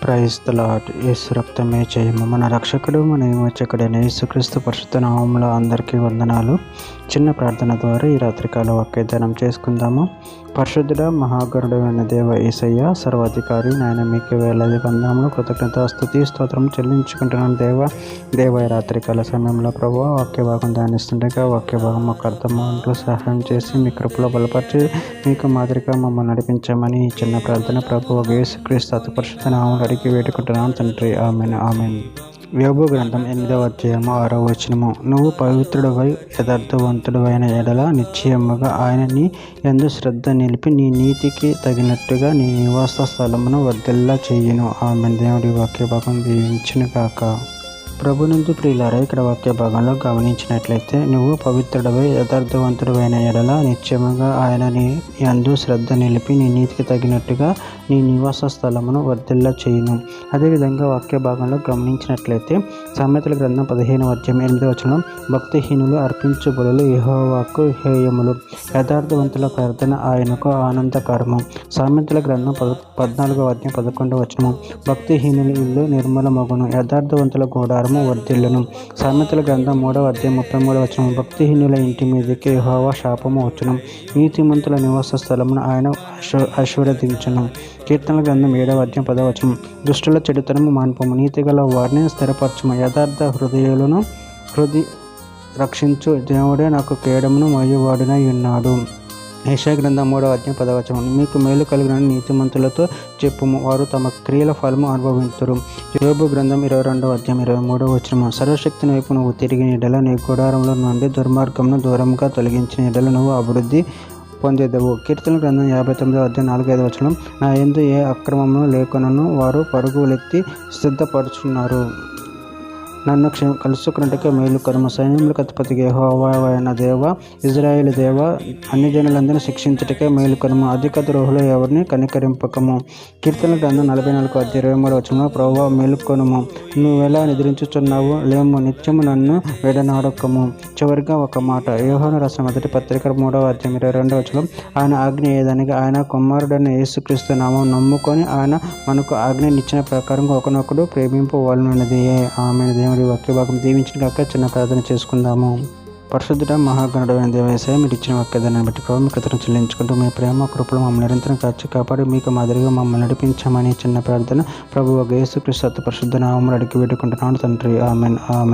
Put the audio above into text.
క్రైస్త lord. యేసు రక్తమే జయము. మన రక్షకుడు మన విమోచకుడైన యేసుక్రీస్తు పరిశుద్ధ నామములో అందరికీ వందనాలు. చిన్న ప్రార్థన ద్వారా ఈ రాత్రికాల వాగ్దానం చేసుకుందాము. పరిశుద్ధుడ మహాగరుడైన దేవ యేసయ్య, సర్వాధికారి నాయన, మీకు వేలాది వందనములు, కృతజ్ఞత స్తుతి స్తోత్రం చెల్లించుకుంటున్నాను దేవ ఈ రాత్రికాల సమయంలో ప్రభువా, వాక్య భాగం ధ్యానిస్తుండగా వాక్య భాగం మాకు అర్థమవుటకు సహాయం చేసి మీ కృపలో బలపరిచి మీకు మాదిరిగా మమ్మల్ని నడిపించమని ఈ చిన్న ప్రార్థన ప్రభు యేసుక్రీస్తు అతి పరిశుద్ధ నామములో అడిగి వేడుకుంటున్నాను తండ్రి. ఆమేన్ ఆమేన్. యోబు గ్రంథం 8వ అధ్యాయము 6వ వచనము. నువ్వు పవిత్రుడవై యథార్థవంతుడవైన ఎడల నిశ్చయముగా ఆయన నీ యందు శ్రద్ధ నిలిపి నీ నీతికి తగినట్టుగా నీ నివాస స్థలమును వర్ధిల్ల చేయును. ఆమేన్. దేవుడి వాక్య భాగం దీవించును గాక. ప్రభునందు ప్రియులారా, ఇక్కడ వాక్య భాగంలో గమనించినట్లయితే, నువ్వు పవిత్రుడవై యథార్థవంతుడైన ఎడల నిశ్చయముగా ఆయన నీ యందు శ్రద్ధ నిలిపి నీ నీతికి తగినట్టుగా నీ నివాస స్థలమును వర్ధిల్ల చేయును. అదేవిధంగా వాక్య భాగంలో గమనించినట్లయితే సామెతల గ్రంథం 15వ అధ్యాయం 8వ వచనం, భక్తిహీనులు అర్పించు బలులు యెహోవాకు హేయములు, యథార్థవంతుల ప్రార్థన ఆయనకు ఆనందకరము. సామెతల గ్రంథం 14వ అధ్యాయం 11వ వచనం, భక్తిహీనుల ఇల్లు నిర్మలమగును, యథార్థవంతుల గోడారము వర్ధిల్లును. సామెతల గ్రంథం 3వ అధ్యాయం 33వ వచనం, భక్తిహీనుల ఇంటి మీదకి యెహోవా శాపము వచ్చును, నీతిమంతుల నివాస స్థలమును ఆయన ఆశీర్వదించును. కీర్తనల గ్రంథం 7వ అధ్యాయం 10వ వచనం, దుష్టుల చెడుతనము మాన్పము, నీతిగల వారిని స్థిరపరచుము, యథార్థ హృదయులను రక్షించు దేవుడే నాకు కేడమును మోయువాడునై ఉన్నాడు. యెషయా గ్రంథం 3వ అధ్యాయం 10వ వచనం, మీకు మేలు కలిగిన నీతిమంతులతో చెప్పుము, వారు తమ క్రియల ఫలము అనుభవింతురు. యోబు గ్రంథం 22వ అధ్యాయం 23వ వచనం, సర్వశక్తిని వైపు నువ్వు తిరిగిన ఎడల నీ గుడారంలో నుండి దుర్మార్గమును దూరంగా తొలగించిన ఎడల నువ్వు అభివృద్ధి పొందేదవు. కీర్తన గ్రంథం 59వ అధ్యాయం 4-5 వచనం, నా యందు ఏ అక్రమము లేకునను వారు పరుగులెత్తి సిద్ధపరుచున్నారు, నన్ను కలుసుకున్నట్టుగా మేలు కరుమ, సైన్యములకు అధిపతిగా యెహోవా అయిన దేవ, ఇజ్రాయేలు దేవ, అన్ని జనులందరినీ శిక్షించుటకే మేలు కరుమ, అధిక ద్రోహులు ఎవరిని కనికరింపకము. కీర్తన గ్రంథం 44వ అధ్యాయం 23వ వచనం, ప్రభువా మేలుకొనుము, నువ్వెలా నిద్రించుచున్నావు, లేము, నిత్యము నన్ను విడనాడకము. చివరిగా ఒక మాట, యోహాను రాసిన మొదటి పత్రిక 3వ అధ్యాయం 22వ వచనం, ఆయన ఆజ్ఞ ఏదనగా ఆయన కుమారుడైన యేసుక్రీస్తు నామం నమ్ముకొని ఆయన మనకు ఆజ్ఞనిచ్చిన ప్రకారం ఒకనొకడు ప్రేమింపవలెనన్నది. ఆమేన్. దేవుడి వాక్య భాగం దీవించిన కాక చిన్న ప్రార్థన చేసుకుందాము. పరిశుద్ధుడ మహాగణుడైన దేవాయ, మీరు ఇచ్చిన వాక్యాన్ని బట్టి ప్రభు మీ కృతజ్ఞతలు చెల్లించుకుంటూ మీ ప్రేమ కృపలు మమ్మల్ని నిరంతరం కాచి కాపాడి మీకు మాదిరిగా మమ్మల్ని నడిపించమని చిన్న ప్రార్థన ప్రభు యేసుక్రీస్తు అతి పరిశుద్ధ నామములో అడిగి వేడుకుంటున్నాను తండ్రి. ఆమేన్ ఆమేన్.